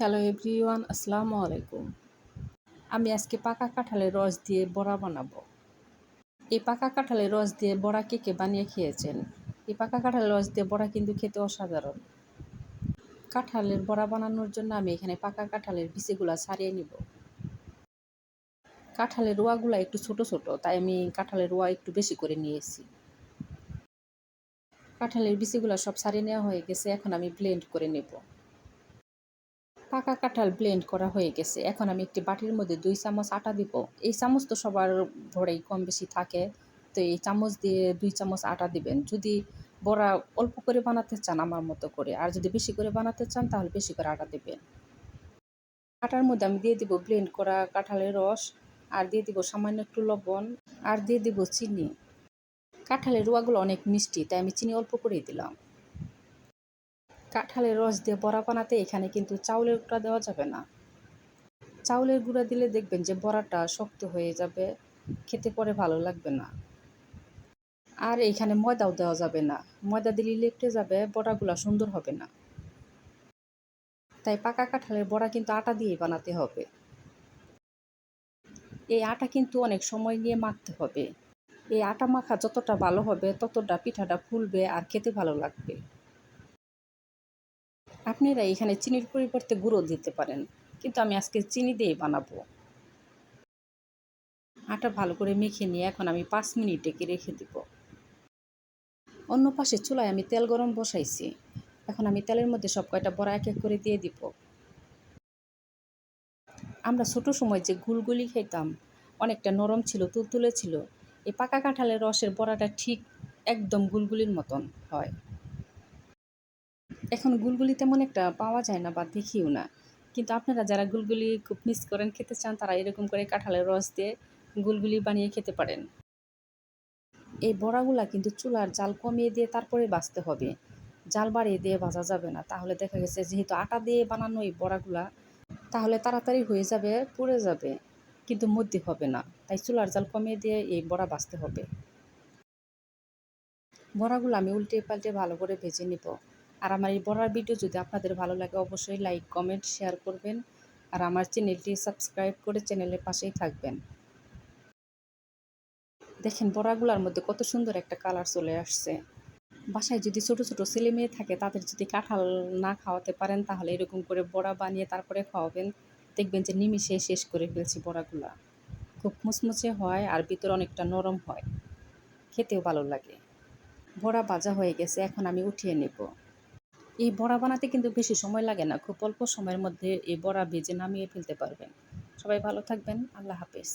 Hello everyone, আসসালামু আলাইকুম। আমি আজকে পাকা কাঁঠালের রস দিয়ে বড়া বানাবো। এই পাকা কাঁঠালের রস দিয়ে বড়া কে কে বানিয়ে খেয়েছেন? এই পাকা কাঁঠালের রস দিয়ে বড়া কিন্তু খেতে অসাধারণ। কাঁঠালের বড়া বানানোর জন্য আমি এখানে পাকা কাঁঠালের বিচিগুলা ছাড়িয়ে নিব। কাঁঠালের রোয়াগুলা একটু ছোট ছোট, তাই আমি কাঁঠালের রোয়া একটু বেশি করে নিয়েছি। কাঁঠালের বিচিগুলা সব ছাড়িয়ে নেওয়া হয়ে গেছে, এখন আমি ব্লেন্ড করে নেব। পাকা কাঁঠাল ব্লেন্ড করা হয়ে গেছে, এখন আমি একটি বাটির মধ্যে 2 চামচ আটা দিব। এই চামচ তো সবার ঘরেই কম বেশি থাকে, তো এই চামচ দিয়ে 2 চামচ আটা দিবেন যদি বড়া অল্প করে বানাতে চান আমার মতো করে, আর যদি বেশি করে বানাতে চান তাহলে বেশি করে আটা দিবেন। আটার মধ্যে আমি দিয়ে দিব ব্লেন্ড করা কাঁঠালের রস, আর দিয়ে দিব সামান্য একটু লবণ, আর দিয়ে দিব চিনি। কাঁঠালের রোয়াগুলো অনেক মিষ্টি, তাই আমি চিনি অল্প করেই দিলাম। কাঁঠালের রস দিয়ে বড়া বানাতে এখানে কিন্তু চাউলের গুঁড়া দেওয়া যাবে না। চাউলের গুঁড়া দিলে দেখবেন যে বড়াটা শক্ত হয়ে যাবে, খেতে পরে ভালো লাগবে না। আর এইখানে ময়দাও দেওয়া যাবে না, ময়দা দিলে লেপটে যাবে, বড়াগুলো সুন্দর হবে না। তাই পাকা কাঁঠালের বড়া কিন্তু আটা দিয়েই বানাতে হবে। এই আটা কিন্তু অনেক সময় নিয়ে মাখতে হবে। এই আটা মাখা যতটা ভালো হবে ততটা পিঠাটা ফুলবে আর খেতে ভালো লাগবে। আপনারা এখানে চিনির পরিবর্তে গুঁড়ো দিতে পারেন, কিন্তু আমি আজকে চিনি দিয়েই বানাবো। আটা ভালো করে মেখে নিয়ে এখন আমি 5 মিনিট ঢেকে রেখে দিব। অন্য পাশে চুলায় আমি তেল গরম বসাইছি, এখন আমি তেলের মধ্যে সব কয়টা বড়া এক এক করে দিয়ে দিব। আমরা ছোটো সময় যে গুলগুলি খেতাম, অনেকটা নরম ছিল, তুলতুলে ছিল। এই পাকা কাঁঠালের রসের বড়াটা ঠিক একদম গুলগুলির মতন হয়। এখন গুলগুলি তেমন একটা পাওয়া যায় না বা দেখিও না, কিন্তু আপনারা যারা গুলগুলি খুব মিস করেন, খেতে চান, তারা এরকম করে কাঁঠালের রস দিয়ে গুলগুলি বানিয়ে খেতে পারেন। এই বড়াগুলা কিন্তু চুলার জাল কমিয়ে দিয়ে তারপরে ভাজতে হবে, জাল বাড়িয়ে দিয়ে ভাজা যাবে না, তাহলে দেখা গেছে যেহেতু আটা দিয়ে বানানো এই বড়াগুলা, তাহলে তাড়াতাড়ি হয়ে যাবে, পুড়ে যাবে, কিন্তু মধ্যে হবে না। তাই চুলার জাল কমিয়ে দিয়ে এই বড়া ভাজতে হবে। বড়াগুলো আমি উল্টে পাল্টে ভালো করে ভেজে নিব। আর আমার এই বড়ার ভিডিও যদি আপনাদের ভালো লাগে অবশ্যই লাইক কমেন্ট শেয়ার করবেন, আর আমার চ্যানেলটি সাবস্ক্রাইব করে চ্যানেলের পাশেই থাকবেন। দেখেন বড়াগুলোর মধ্যে কত সুন্দর একটা কালার চলে আসছে। বাসায় যদি ছোট ছোট ছেলে মেয়ে থাকে, তাদের যদি কাঁঠাল না খাওয়াতে পারেন, তাহলে এরকম করে বড়া বানিয়ে তারপরে খাওয়াবেন, দেখবেন যে নিমিষে শেষ করে ফেলছি বড়াগুলা। খুব মুচমুচে হয় আর ভিতরে অনেকটা নরম হয়, খেতেও ভালো লাগে। বড়া ভাজা হয়ে গেছে, এখন আমি উঠিয়ে নেব। এই বড়া বানাতে কিন্তু বেশি সময় লাগে না, খুব অল্প সময়ের মধ্যে এই বড়া ভেজে নামিয়ে ফেলতে পারবেন। সবাই ভালো থাকবেন, আল্লাহ হাফেজ।